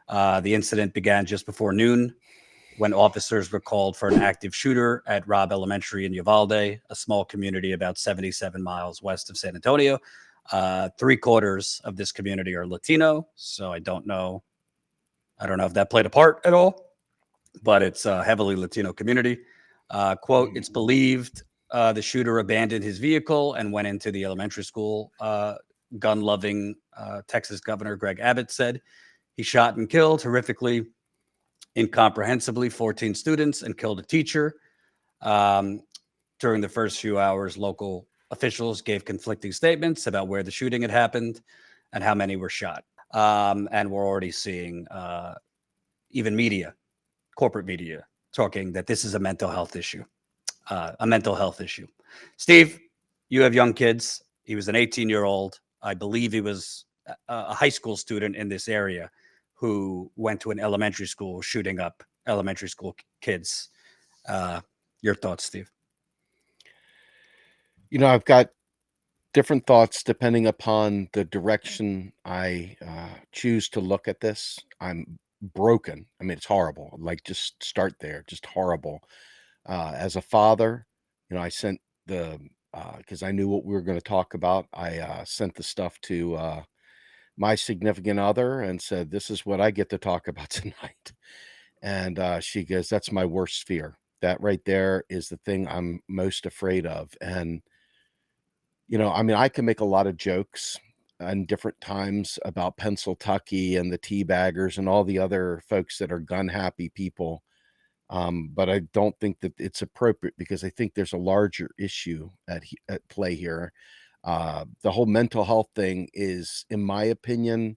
The incident began just before noon when officers were called for an active shooter at Robb Elementary in Uvalde, a small community about 77 miles west of San Antonio. 3/4 of this community are Latino, so I don't know if that played a part at all, but it's a heavily Latino community. Quote, it's believed the shooter abandoned his vehicle and went into the elementary school. Gun-loving Texas Governor Greg Abbott said he shot and killed horrifically, incomprehensibly 14 students and killed a teacher. During the first few hours, local officials gave conflicting statements about where the shooting had happened and how many were shot. And we're already seeing even media, corporate media, talking that this is a mental health issue. Steve, you have young kids. He was an 18-year-old. I believe he was a high school student in this area who went to an elementary school shooting up elementary school kids. Your thoughts, Steve? I've got different thoughts depending upon the direction I choose to look at this. I'm broken. I mean, it's horrible. Like, just start there. Just horrible. As a father, I sent because I knew what we were going to talk about. I sent the stuff to my significant other and said, this is what I get to talk about tonight. And she goes, that's my worst fear. That right there is the thing I'm most afraid of. And, I mean, I can make a lot of jokes on different times about Pennsylvania and the teabaggers and all the other folks that are gun happy people. But I don't think that it's appropriate because I think there's a larger issue at play here. The whole mental health thing is, in my opinion,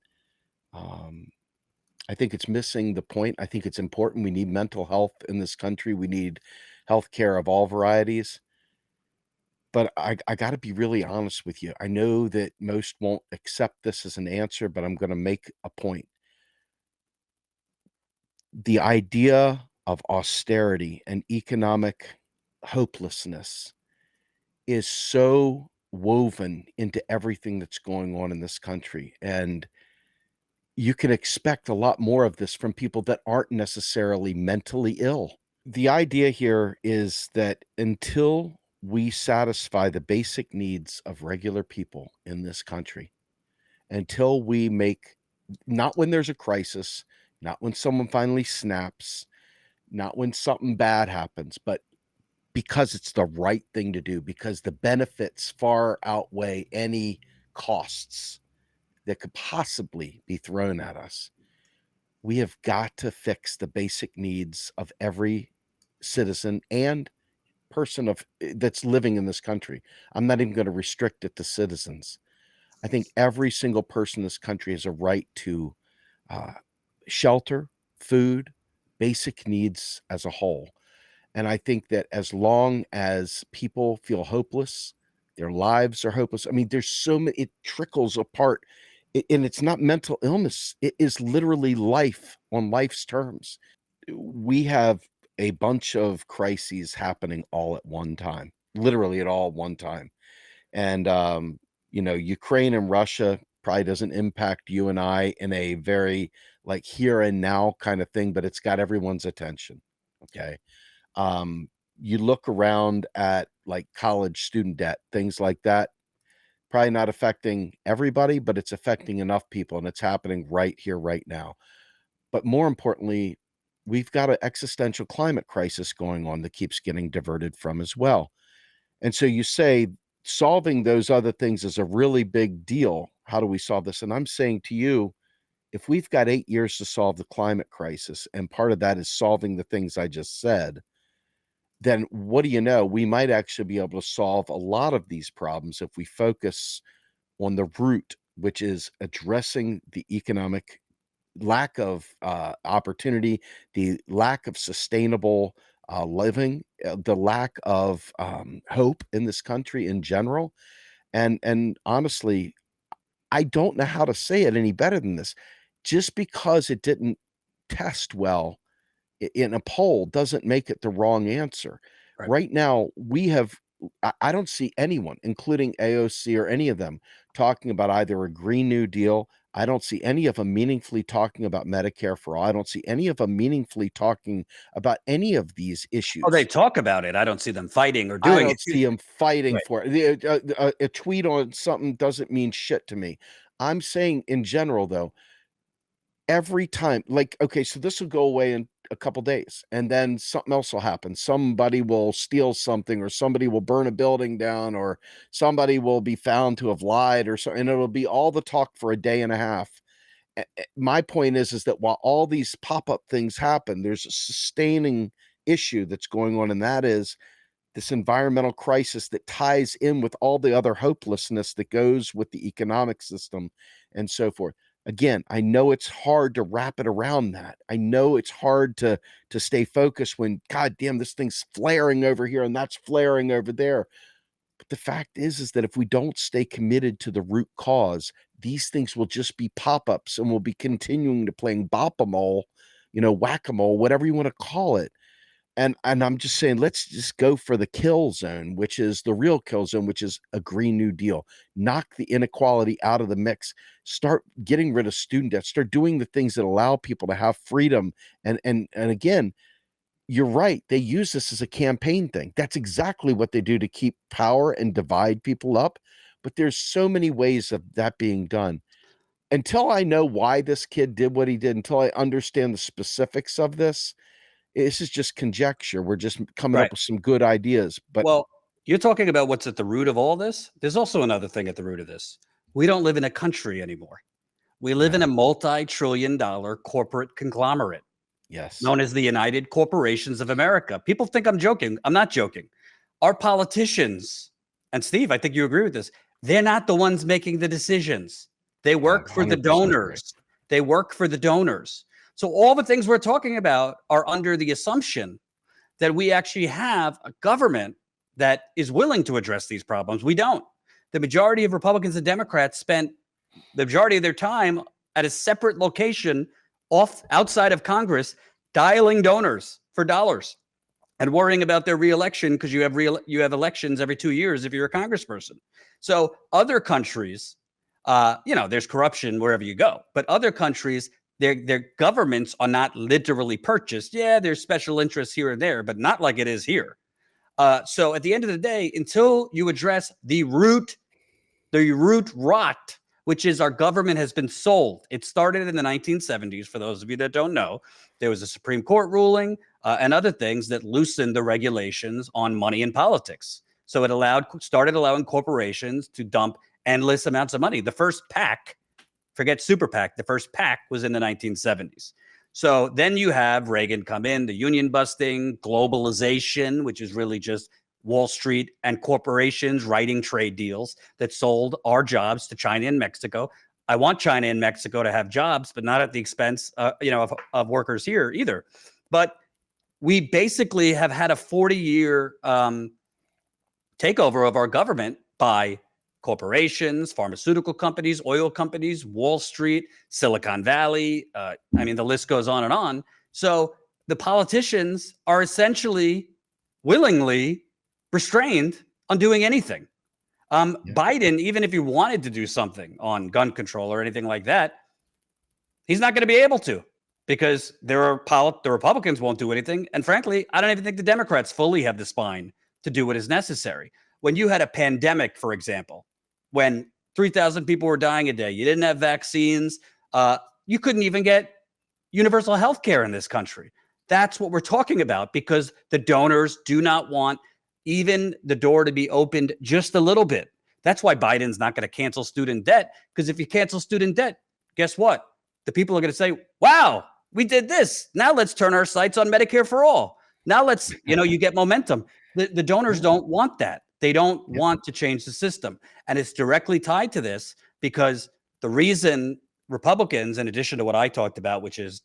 I think it's missing the point. I think it's important. We need mental health in this country. We need health care of all varieties. But I got to be really honest with you. I know that most won't accept this as an answer, but I'm going to make a point. The idea of austerity and economic hopelessness is so woven into everything that's going on in this country. And you can expect a lot more of this from people that aren't necessarily mentally ill. The idea here is that until we satisfy the basic needs of regular people in this country, until we make, not when there's a crisis, not when someone finally snaps, not when something bad happens, but because it's the right thing to do, because the benefits far outweigh any costs that could possibly be thrown at us. We have got to fix the basic needs of every citizen and person that's living in this country. I'm not even going to restrict it to citizens. I think every single person in this country has a right to shelter, food, basic needs as a whole. And I think that as long as people feel hopeless, their lives are hopeless. I mean, there's so many, it trickles apart. And it's not mental illness. It is literally life on life's terms. We have a bunch of crises happening all at one time, literally at all one time. And, Ukraine and Russia probably doesn't impact you and I in a very like here and now kind of thing, but it's got everyone's attention. Okay. You look around at like college student debt, things like that, probably not affecting everybody, but it's affecting enough people, and it's happening right here, right now. But more importantly, we've got an existential climate crisis going on that keeps getting diverted from as well. And so you say solving those other things is a really big deal. How do we solve this? And I'm saying to you, if we've got 8 years to solve the climate crisis, and part of that is solving the things I just said, then what do you know? We might actually be able to solve a lot of these problems if we focus on the root, which is addressing the economic lack of opportunity, the lack of sustainable living, the lack of hope in this country in general. And honestly, I don't know how to say it any better than this. Just because it didn't test well in a poll doesn't make it the wrong answer. Right now, I don't see anyone, including AOC or any of them, talking about either a Green New Deal, I don't see any of them meaningfully talking about Medicare for all. I don't see any of them meaningfully talking about any of these Oh, they issues. talk about it. I don't see them fighting or I doing don't it. see them fighting Right. for it. A tweet on something doesn't mean shit to me. I'm saying in general, though, every time, like, okay, so this will go away in a couple days, and then something else will happen. Somebody will steal something, or somebody will burn a building down, or somebody will be found to have lied, or so, and it'll be all the talk for a day and a half. My point is that while all these pop-up things happen, there's a sustaining issue that's going on, and that is this environmental crisis that ties in with all the other hopelessness that goes with the economic system and so forth. Again, I know it's hard to wrap it around that. I know it's hard to stay focused when, God damn, this thing's flaring over here and that's flaring over there. But the fact is that if we don't stay committed to the root cause, these things will just be pop-ups, and we'll be continuing to playing bop-a-mole, whack-a-mole, whatever you want to call it. And I'm just saying, let's just go for the kill zone, which is the real kill zone, which is a Green New Deal. Knock the inequality out of the mix. Start getting rid of student debt. Start doing the things that allow people to have freedom. And again, you're right. They use this as a campaign thing. That's exactly what they do to keep power and divide people up. But there's so many ways of that being done. Until I know why this kid did what he did, until I understand the specifics of this is just conjecture. We're just coming Right. up with some good ideas, but Well, you're talking about what's at the root of all this. There's also another thing at the root of this. We don't live in a country anymore. We live in a no. multi-trillion-dollar corporate conglomerate Yes. known as the United Corporations of America. People think I'm joking. I'm not joking. Our politicians, and Steve, I think you agree with this, they're not the ones making the decisions. They I work for the 100% agree. donors. They work for the donors. So all the things we're talking about are under the assumption that we actually have a government that is willing to address these problems. We don't. The majority of Republicans and Democrats spent the majority of their time at a separate location outside of Congress, dialing donors for dollars and worrying about their reelection, because you have elections every 2 years if you're a congressperson. So other countries, there's corruption wherever you go, but other countries, their governments are not literally purchased. Yeah, there's special interests here and there, but not like it is here. So at the end of the day, until you address the root rot, which is our government has been sold. It started in the 1970s. For those of you that don't know, there was a Supreme Court ruling and other things that loosened the regulations on money in politics. So it started allowing corporations to dump endless amounts of money. The first PAC, forget Super PAC, the first PAC was in the 1970s. So then you have Reagan come in, the union busting, globalization, which is really just Wall Street and corporations writing trade deals that sold our jobs to China and Mexico. I want China and Mexico to have jobs, but not at the expense, of workers here either. But we basically have had a 40-year takeover of our government by corporations, pharmaceutical companies, oil companies, Wall Street, Silicon Valley. The list goes on and on. So the politicians are essentially willingly restrained on doing anything. Biden, even if he wanted to do something on gun control or anything like that, he's not going to be able to, because the Republicans won't do anything. And frankly, I don't even think the Democrats fully have the spine to do what is necessary. When you had a pandemic, for example, when 3,000 people were dying a day, you didn't have vaccines, you couldn't even get universal health care in this country. That's what we're talking about, because the donors do not want even the door to be opened just a little bit. That's why Biden's not going to cancel student debt, because if you cancel student debt, guess what? The people are going to say, wow, we did this. Now let's turn our sights on Medicare for all. Now let's, you get momentum. The donors don't want that. They don't want to change the system. And it's directly tied to this, because the reason Republicans, in addition to what I talked about, which is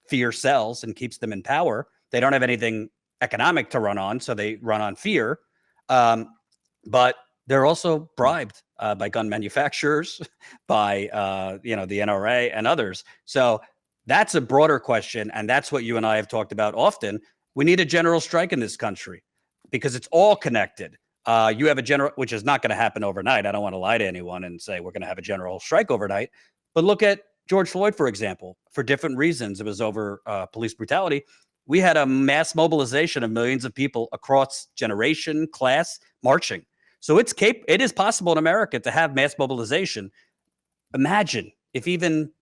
fear sells and keeps them in power, they don't have anything economic to run on, so they run on fear. But they're also bribed by gun manufacturers, by the NRA and others. So that's a broader question, and that's what you and I have talked about often. We need a general strike in this country, because it's all connected. You have a general, which is not going to happen overnight. I don't want to lie to anyone and say we're going to have a general strike overnight, But look at George Floyd, for example. For different reasons, it was over police brutality. We had a mass mobilization of millions of people across generation, class, marching. So it is possible in America to have mass mobilization. Imagine if even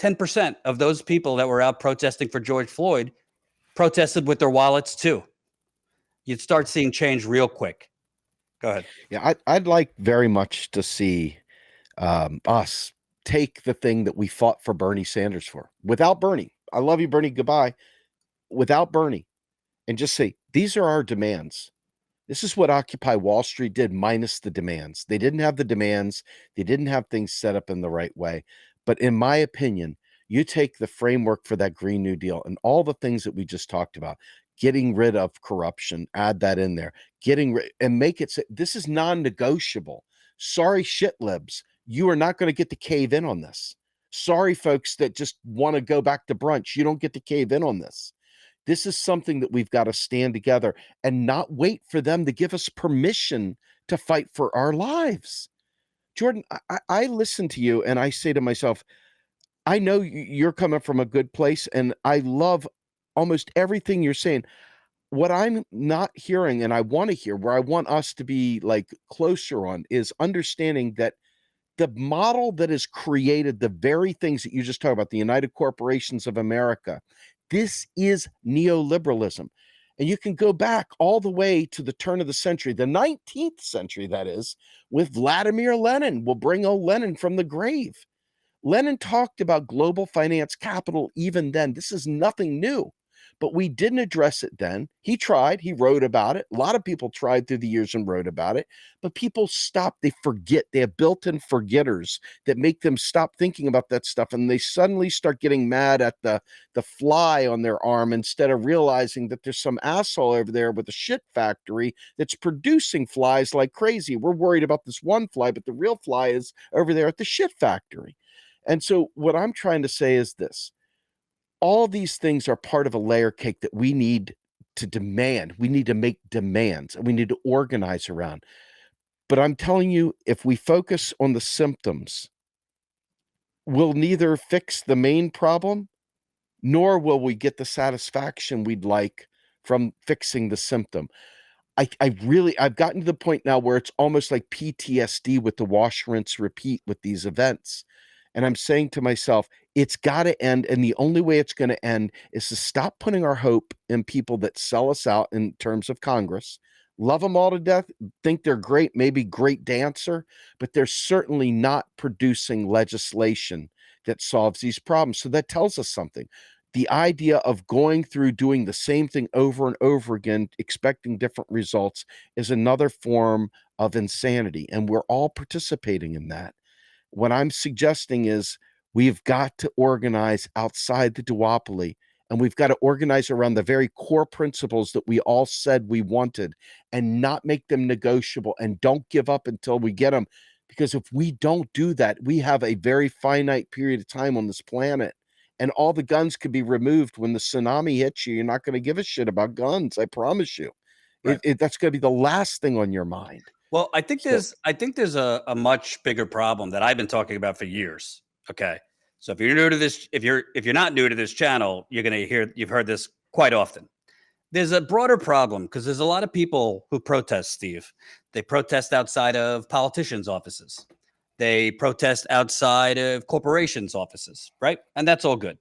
10% of those people that were out protesting for George Floyd protested with their wallets too. You'd start seeing change real quick. Go ahead. Yeah, I'd like very much to see us take the thing that we fought for Bernie Sanders for, without Bernie. I love you, Bernie. Goodbye. Without Bernie, and just say, these are our demands. This is what Occupy Wall Street did, minus the demands. They didn't have the demands. They didn't have things set up in the right way. But in my opinion, you take the framework for that Green New Deal and all the things that we just talked about, getting rid of corruption, add that in there, and make it, this is non-negotiable. Sorry, shit libs, you are not going to get to cave in on this. Sorry, folks that just want to go back to brunch, you don't get to cave in on this. This is something that we've got to stand together and not wait for them to give us permission to fight for our lives. Jordan, I listen to you and I say to myself, I know you're coming from a good place and I love almost everything you're saying. What I'm not hearing, and I want to hear, where I want us to be like closer on, is understanding that the model that has created the very things that you just talked about, the United Corporations of America, this is neoliberalism. And you can go back all the way to the turn of the century, the 19th century, that is, with Vladimir Lenin. We'll bring old Lenin from the grave. Lenin talked about global finance capital even then. This is nothing new, but we didn't address it then. He tried, he wrote about it. A lot of people tried through the years and wrote about it, but people stop, they forget. They have built-in forgetters that make them stop thinking about that stuff, and they suddenly start getting mad at the fly on their arm instead of realizing that there's some asshole over there with a shit factory that's producing flies like crazy. We're worried about this one fly, but the real fly is over there at the shit factory. And so what I'm trying to say is this: all these things are part of a layer cake that we need to demand. We need to make demands and we need to organize around. But I'm telling you, if we focus on the symptoms, we'll neither fix the main problem, nor will we get the satisfaction we'd like from fixing the symptom. I've gotten to the point now where it's almost like PTSD with the wash, rinse, repeat with these events. And I'm saying to myself, it's got to end. And the only way it's going to end is to stop putting our hope in people that sell us out in terms of Congress. Love them all to death, think they're great, maybe great dancer, but they're certainly not producing legislation that solves these problems. So that tells us something. The idea of going through doing the same thing over and over again, expecting different results, is another form of insanity. And we're all participating in that. What I'm suggesting is we've got to organize outside the duopoly, and we've got to organize around the very core principles that we all said we wanted and not make them negotiable, and don't give up until we get them. Because if we don't do that, we have a very finite period of time on this planet, and all the guns could be removed. When the tsunami hits you, you're not going to give a shit about guns. I promise you. Right. That's going to be the last thing on your mind. Well, I think there's a much bigger problem that I've been talking about for years. Okay. So if you're new to this, if you're not new to this channel, you've heard this quite often. There's a broader problem because there's a lot of people who protest, Steve. They protest outside of politicians' offices. They protest outside of corporations' offices, right? And that's all good.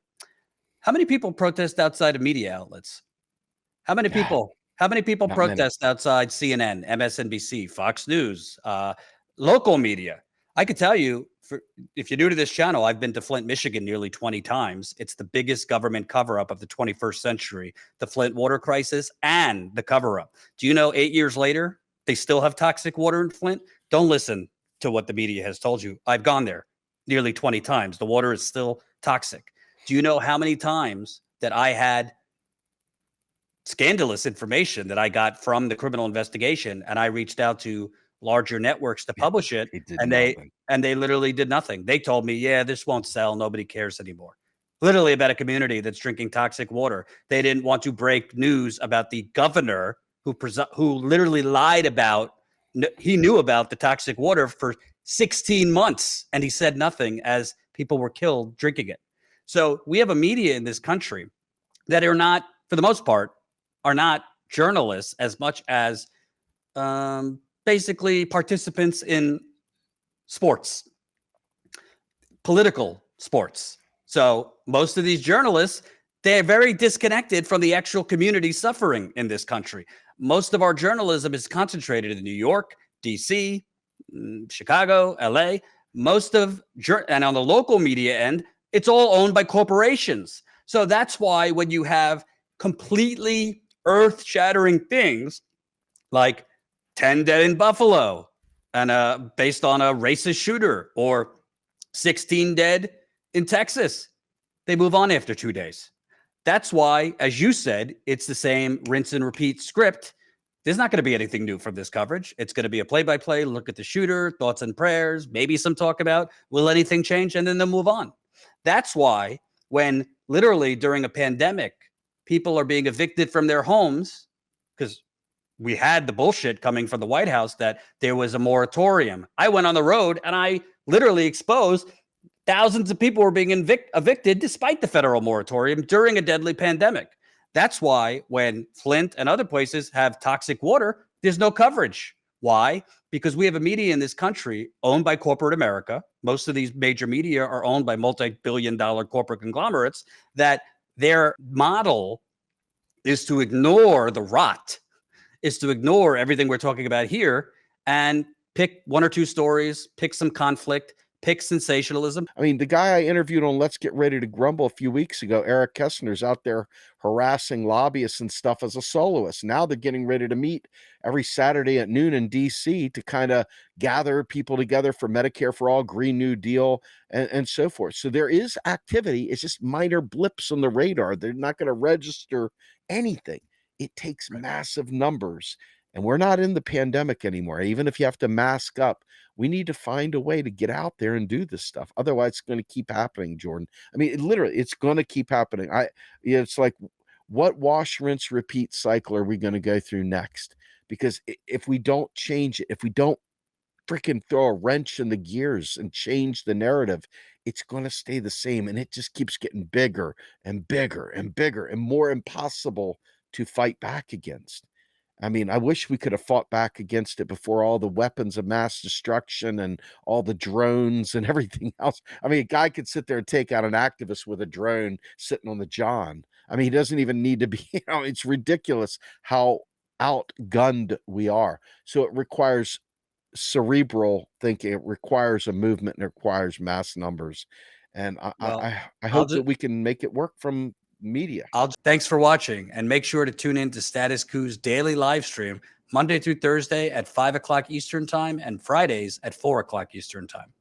How many people protest outside of media outlets? How many people? How many people Not many. protest outside CNN, MSNBC, Fox News, local media? I could tell you, if you're new to this channel, I've been to Flint, Michigan nearly 20 times. It's the biggest government cover-up of the 21st century, the Flint water crisis and the cover-up. Do you know 8 years later, they still have toxic water in Flint? Don't listen to what the media has told you. I've gone there nearly 20 times. The water is still toxic. Do you know how many times that I had scandalous information that I got from the criminal investigation, and I reached out to larger networks to publish it, and they literally did nothing. They told me, yeah, this won't sell. Nobody cares anymore. Literally about a community that's drinking toxic water. They didn't want to break news about the governor who literally lied about, he knew about the toxic water for 16 months, and he said nothing as People were killed drinking it. So we have a media in this country that are not, for the most part, are not journalists as much as basically participants in sports, political sports. So most of these journalists, they're very disconnected from the actual community suffering in this country. Most of our journalism is concentrated in New York, DC, Chicago, LA. And on the local media end, it's all owned by corporations. So that's why when you have completely earth-shattering things like 10 dead in Buffalo and based on a racist shooter, or 16 dead in Texas, they move on after 2 days. That's why, as you said, it's the same rinse and repeat script. There's not going to be anything new from this coverage. It's going to be a play-by-play, look at the shooter, thoughts and prayers, maybe some talk about will anything change, and then they'll move on. That's why when literally during a pandemic, people are being evicted from their homes, because we had the bullshit coming from the White House that there was a moratorium. I went on the road and I literally exposed thousands of people were being evicted despite the federal moratorium during a deadly pandemic. That's why when Flint and other places have toxic water, there's no coverage. Why? Because we have a media in this country owned by corporate America. Most of these major media are owned by multi-billion-dollar corporate conglomerates that their model is to ignore the rot, is to ignore everything we're talking about here and pick one or two stories, pick some conflict, pick sensationalism. I mean, the guy I interviewed on Let's Get Ready to Grumble a few weeks ago, Eric Kessner's out there harassing lobbyists and stuff as a soloist. Now they're getting ready to meet every Saturday at noon in DC to kind of gather people together for Medicare for All, Green New Deal, and so forth. So there is activity. It's just minor blips on the radar. They're not going to register anything. It takes massive numbers. And we're not in the pandemic anymore. Even if you have to mask up, we need to find a way to get out there and do this stuff. Otherwise, it's going to keep happening, Jordan. I mean, it's going to keep happening. It's like, what wash, rinse, repeat cycle are we going to go through next? Because if we don't change it, if we don't freaking throw a wrench in the gears and change the narrative, it's going to stay the same. And it just keeps getting bigger and bigger and bigger and more impossible to fight back against. I mean, I wish we could have fought back against it before all the weapons of mass destruction and all the drones and everything else. I mean, a guy could sit there and take out an activist with a drone sitting on the John. I mean, he doesn't even need to be, it's ridiculous how outgunned we are. So it requires cerebral thinking. It requires a movement, and it requires mass numbers. And I hope that we can make it work from media. Thanks for watching, and make sure to tune in to Status Coup's daily live stream Monday through Thursday at 5 o'clock Eastern time and Fridays at 4 o'clock Eastern time.